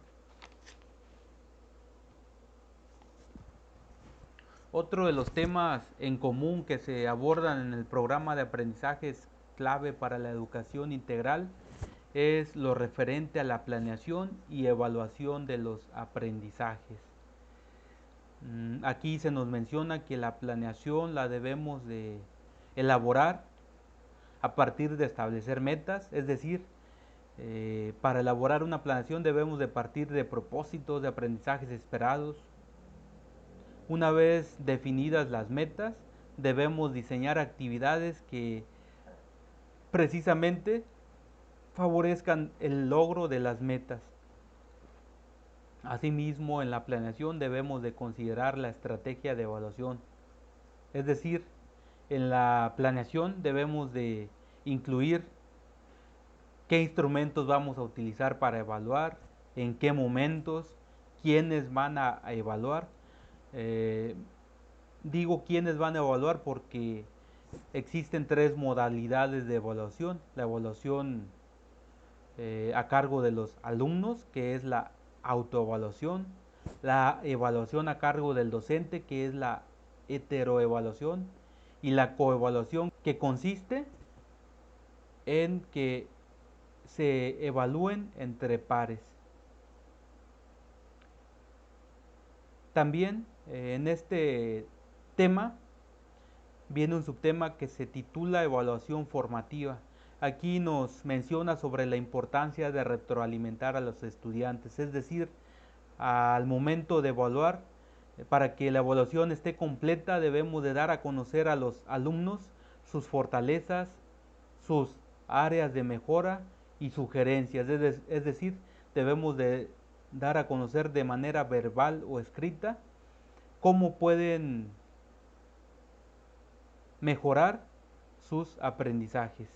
Otro de los temas en común que se abordan en el programa de aprendizajes clave para la educación integral es lo referente a la planeación y evaluación de los aprendizajes. Aquí se nos menciona que la planeación la debemos de elaborar a partir de establecer metas, es decir, para elaborar una planeación debemos de partir de propósitos de aprendizajes esperados. Una vez definidas las metas, debemos diseñar actividades que precisamente favorezcan el logro de las metas. Asimismo, en la planeación debemos de considerar la estrategia de evaluación. Es decir, en la planeación debemos de incluir qué instrumentos vamos a utilizar para evaluar, en qué momentos, quiénes van a evaluar. Digo quiénes van a evaluar porque existen tres modalidades de evaluación. La evaluación a cargo de los alumnos, que es la autoevaluación, la evaluación a cargo del docente, que es la heteroevaluación, y la coevaluación, que consiste en que se evalúen entre pares. También en este tema viene un subtema que se titula evaluación formativa. Aquí nos menciona sobre la importancia de retroalimentar a los estudiantes, es decir, al momento de evaluar, para que la evaluación esté completa debemos de dar a conocer a los alumnos sus fortalezas, sus áreas de mejora y sugerencias, es decir, debemos de dar a conocer de manera verbal o escrita cómo pueden mejorar sus aprendizajes.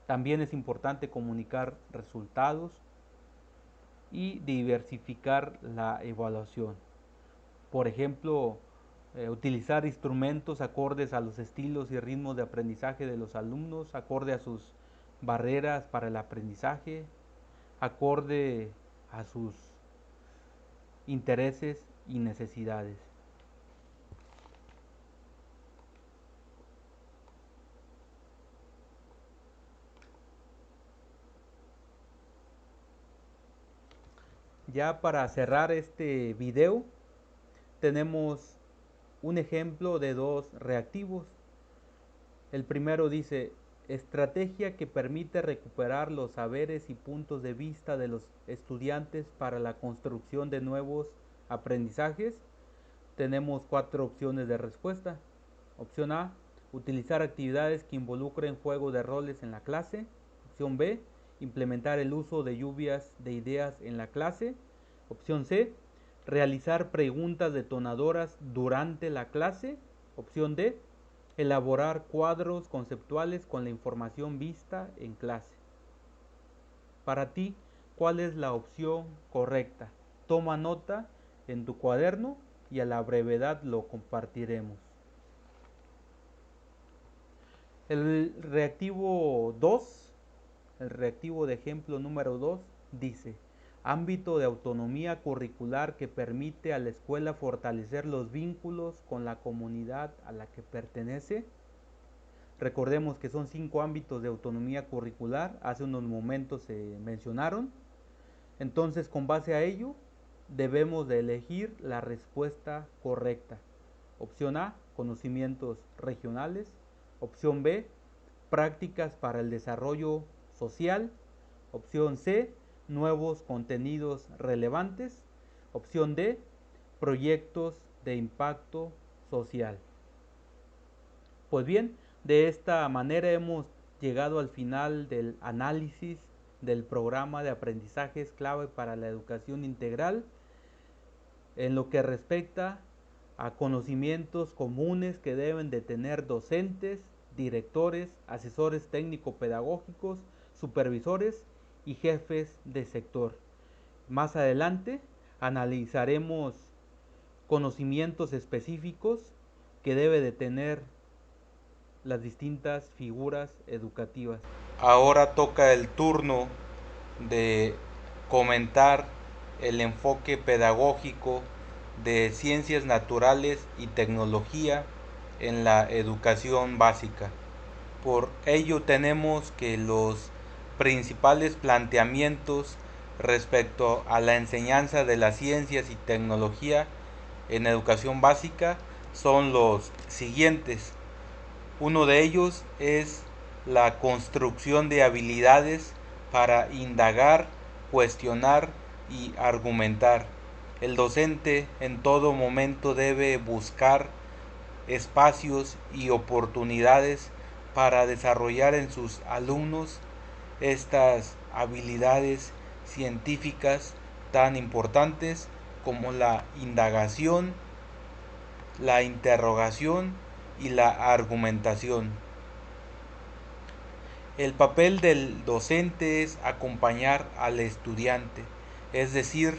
También es importante comunicar resultados y diversificar la evaluación. Por ejemplo, utilizar instrumentos acordes a los estilos y ritmos de aprendizaje de los alumnos, acorde a sus barreras para el aprendizaje, acorde a sus intereses y necesidades. Ya para cerrar este video, tenemos un ejemplo de dos reactivos. El primero dice: estrategia que permite recuperar los saberes y puntos de vista de los estudiantes para la construcción de nuevos aprendizajes. Tenemos 4 opciones de respuesta. Opción A: utilizar actividades que involucren juego de roles en la clase. Opción B: implementar el uso de lluvias de ideas en la clase. Opción C: realizar preguntas detonadoras durante la clase. Opción D: elaborar cuadros conceptuales con la información vista en clase. Para ti, ¿cuál es la opción correcta? Toma nota en tu cuaderno y a la brevedad lo compartiremos. El reactivo 2, el reactivo de ejemplo número 2, dice: ámbito de autonomía curricular que permite a la escuela fortalecer los vínculos con la comunidad a la que pertenece. Recordemos que son 5 ámbitos de autonomía curricular, hace unos momentos se mencionaron. Entonces, con base a ello, debemos de elegir la respuesta correcta. Opción A: conocimientos regionales. Opción B: prácticas para el desarrollo social. Opción C: nuevos contenidos relevantes. Opción D: proyectos de impacto social. Pues bien, de esta manera hemos llegado al final del análisis del programa de aprendizajes clave para la educación integral en lo que respecta a conocimientos comunes que deben de tener docentes, directores, asesores técnico-pedagógicos, supervisores y jefes de sector. Más adelante analizaremos conocimientos específicos que debe de tener las distintas figuras educativas. Ahora toca el turno de comentar el enfoque pedagógico de ciencias naturales y tecnología en la educación básica. Por ello tenemos que los principales planteamientos respecto a la enseñanza de las ciencias y tecnología en educación básica son los siguientes. Uno de ellos es la construcción de habilidades para indagar, cuestionar y argumentar. El docente en todo momento debe buscar espacios y oportunidades para desarrollar en sus alumnos estas habilidades científicas tan importantes como la indagación, la interrogación y la argumentación. El papel del docente es acompañar al estudiante, es decir,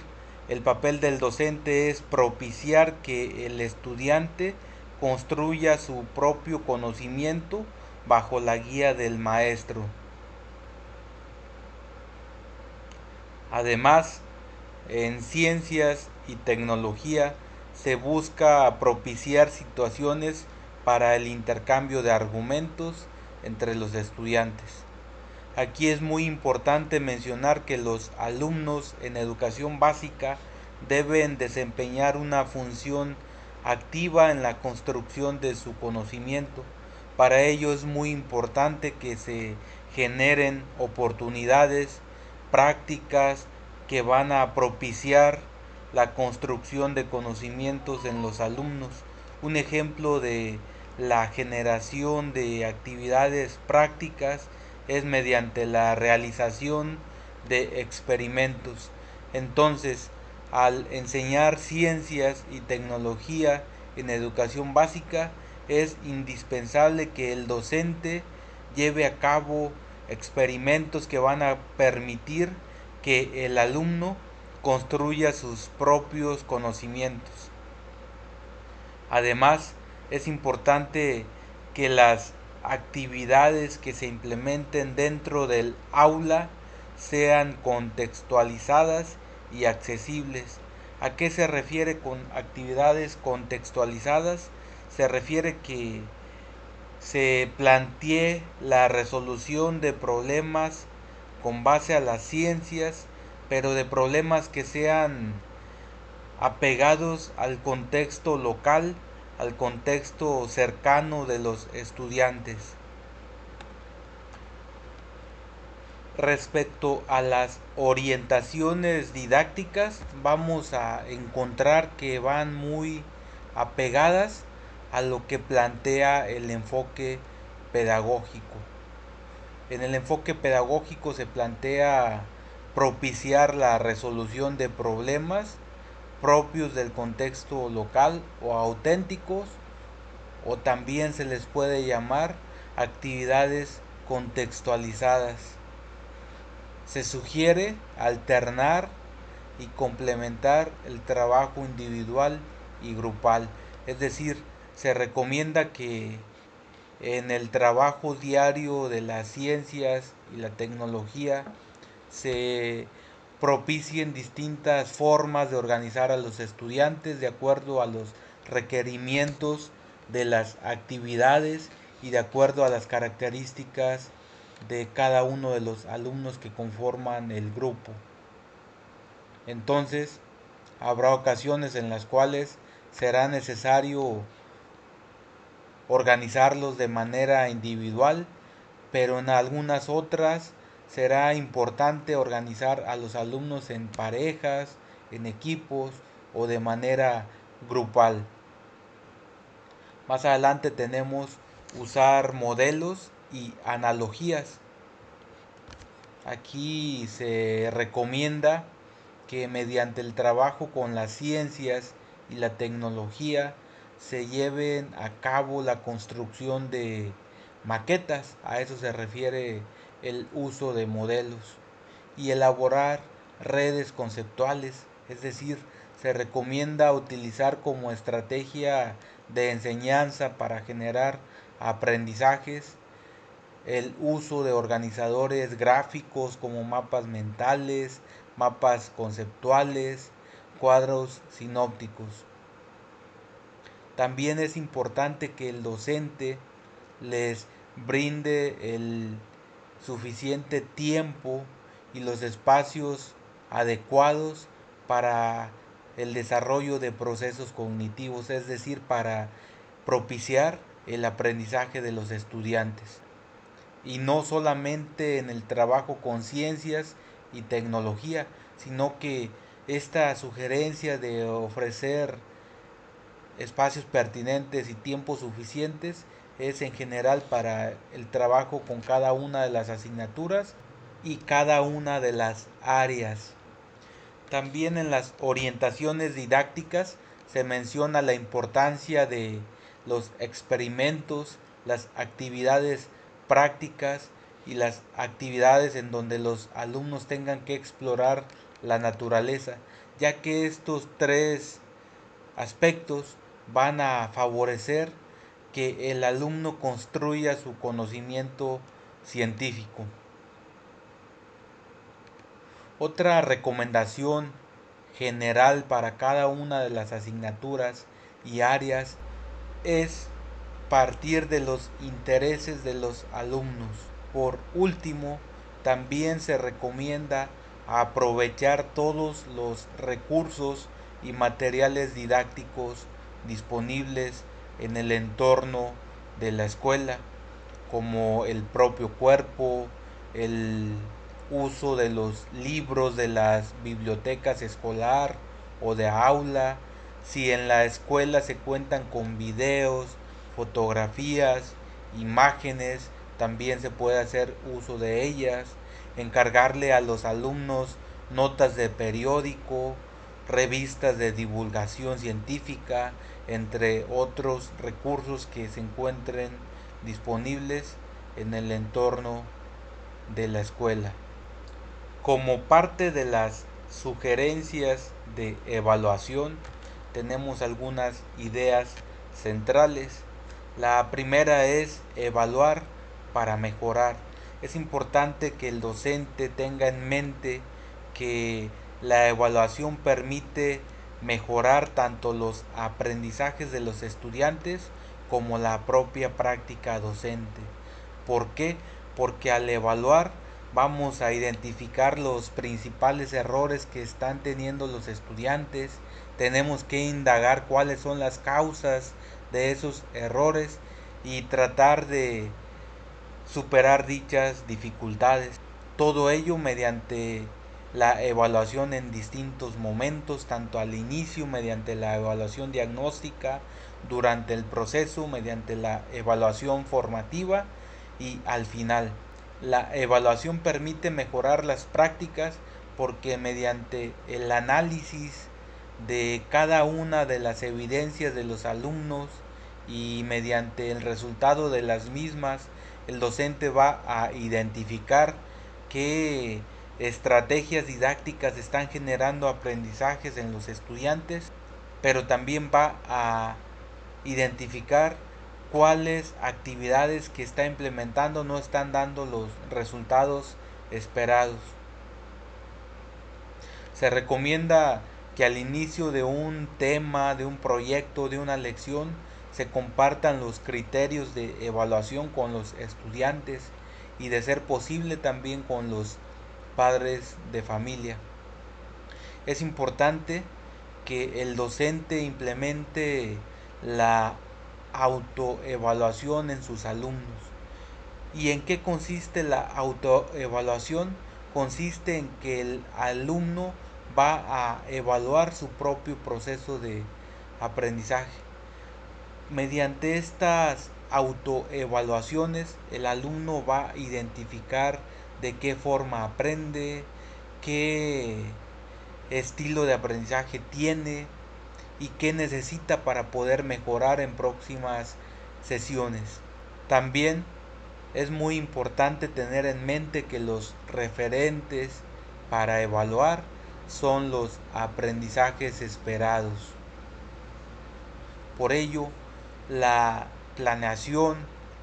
el papel del docente es propiciar que el estudiante construya su propio conocimiento bajo la guía del maestro. Además, en ciencias y tecnología se busca propiciar situaciones para el intercambio de argumentos entre los estudiantes. Aquí es muy importante mencionar que los alumnos en educación básica deben desempeñar una función activa en la construcción de su conocimiento. Para ello es muy importante que se generen oportunidades, prácticas que van a propiciar la construcción de conocimientos en los alumnos. Un ejemplo de la generación de actividades prácticas es mediante la realización de experimentos. Entonces, al enseñar ciencias y tecnología en educación básica, es indispensable que el docente lleve a cabo experimentos que van a permitir que el alumno construya sus propios conocimientos. Además, es importante que las actividades que se implementen dentro del aula sean contextualizadas y accesibles. ¿A qué se refiere con actividades contextualizadas? Se refiere que se plantee la resolución de problemas con base a las ciencias, pero de problemas que sean apegados al contexto local, al contexto cercano de los estudiantes. Respecto a las orientaciones didácticas, vamos a encontrar que van muy apegadas a lo que plantea el enfoque pedagógico. En el enfoque pedagógico se plantea propiciar la resolución de problemas propios del contexto local o auténticos, o también se les puede llamar actividades contextualizadas. Se sugiere alternar y complementar el trabajo individual y grupal, es decir, se recomienda que en el trabajo diario de las ciencias y la tecnología se propicien distintas formas de organizar a los estudiantes de acuerdo a los requerimientos de las actividades y de acuerdo a las características de cada uno de los alumnos que conforman el grupo. Entonces, habrá ocasiones en las cuales será necesario organizarlos de manera individual, pero en algunas otras será importante organizar a los alumnos en parejas, en equipos o de manera grupal. Más adelante tenemos usar modelos y analogías. Aquí se recomienda que mediante el trabajo con las ciencias y la tecnología se lleven a cabo la construcción de maquetas, a eso se refiere el uso de modelos, y elaborar redes conceptuales, es decir, se recomienda utilizar como estrategia de enseñanza para generar aprendizajes el uso de organizadores gráficos como mapas mentales, mapas conceptuales, cuadros sinópticos. También es importante que el docente les brinde el suficiente tiempo y los espacios adecuados para el desarrollo de procesos cognitivos, es decir, para propiciar el aprendizaje de los estudiantes. Y no solamente en el trabajo con ciencias y tecnología, sino que esta sugerencia de ofrecer espacios pertinentes y tiempos suficientes es en general para el trabajo con cada una de las asignaturas y cada una de las áreas. También en las orientaciones didácticas se menciona la importancia de los experimentos, las actividades prácticas y las actividades en donde los alumnos tengan que explorar la naturaleza, ya que estos tres aspectos van a favorecer que el alumno construya su conocimiento científico. Otra recomendación general para cada una de las asignaturas y áreas es partir de los intereses de los alumnos. Por último, también se recomienda aprovechar todos los recursos y materiales didácticos disponibles en el entorno de la escuela, como el propio cuerpo, el uso de los libros de las bibliotecas escolar o de aula, si en la escuela se cuentan con videos, fotografías, imágenes, también se puede hacer uso de ellas, encargarle a los alumnos notas de periódico, revistas de divulgación científica, entre otros recursos que se encuentren disponibles en el entorno de la escuela. Como parte de las sugerencias de evaluación, tenemos algunas ideas centrales. La primera es evaluar para mejorar. Es importante que el docente tenga en mente que la evaluación permite mejorar tanto los aprendizajes de los estudiantes como la propia práctica docente. ¿Por qué? Porque al evaluar vamos a identificar los principales errores que están teniendo los estudiantes. Tenemos que indagar cuáles son las causas de esos errores y tratar de superar dichas dificultades. Todo ello mediante la evaluación en distintos momentos, tanto al inicio mediante la evaluación diagnóstica, durante el proceso mediante la evaluación formativa y al final. La evaluación permite mejorar las prácticas porque mediante el análisis de cada una de las evidencias de los alumnos y mediante el resultado de las mismas, el docente va a identificar qué estrategias didácticas están generando aprendizajes en los estudiantes, pero también va a identificar cuáles actividades que está implementando no están dando los resultados esperados. Se recomienda que al inicio de un tema, de un proyecto, de una lección, se compartan los criterios de evaluación con los estudiantes y de ser posible también con los padres de familia. Es importante que el docente implemente la autoevaluación en sus alumnos. ¿Y en qué consiste la autoevaluación? Consiste en que el alumno va a evaluar su propio proceso de aprendizaje. Mediante estas autoevaluaciones, el alumno va a identificar de qué forma aprende, qué estilo de aprendizaje tiene y qué necesita para poder mejorar en próximas sesiones. También es muy importante tener en mente que los referentes para evaluar son los aprendizajes esperados. Por ello, la planeación,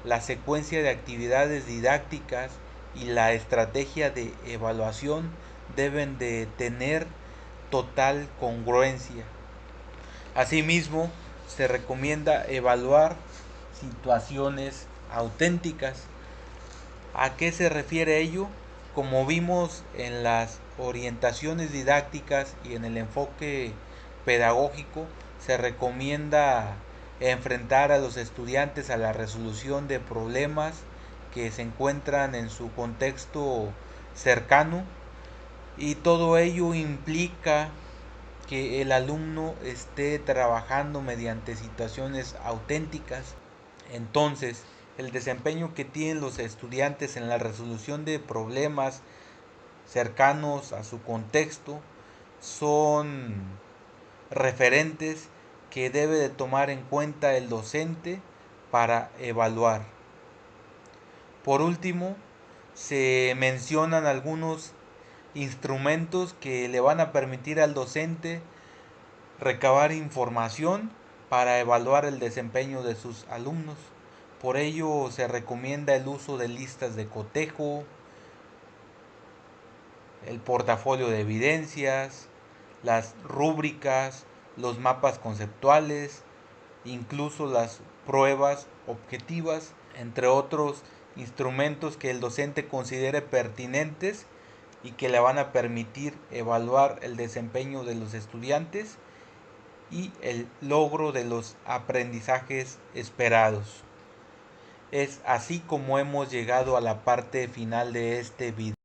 la secuencia de actividades didácticas y la estrategia de evaluación deben de tener total congruencia. Asimismo, se recomienda evaluar situaciones auténticas. ¿A qué se refiere ello? Como vimos en las orientaciones didácticas y en el enfoque pedagógico, se recomienda enfrentar a los estudiantes a la resolución de problemas que se encuentran en su contexto cercano, y todo ello implica que el alumno esté trabajando mediante situaciones auténticas. Entonces, el desempeño que tienen los estudiantes en la resolución de problemas cercanos a su contexto son referentes que debe de tomar en cuenta el docente para evaluar. Por último, se mencionan algunos instrumentos que le van a permitir al docente recabar información para evaluar el desempeño de sus alumnos. Por ello se recomienda el uso de listas de cotejo, el portafolio de evidencias, las rúbricas, los mapas conceptuales, incluso las pruebas objetivas, entre otros instrumentos que el docente considere pertinentes y que le van a permitir evaluar el desempeño de los estudiantes y el logro de los aprendizajes esperados. Es así como hemos llegado a la parte final de este video.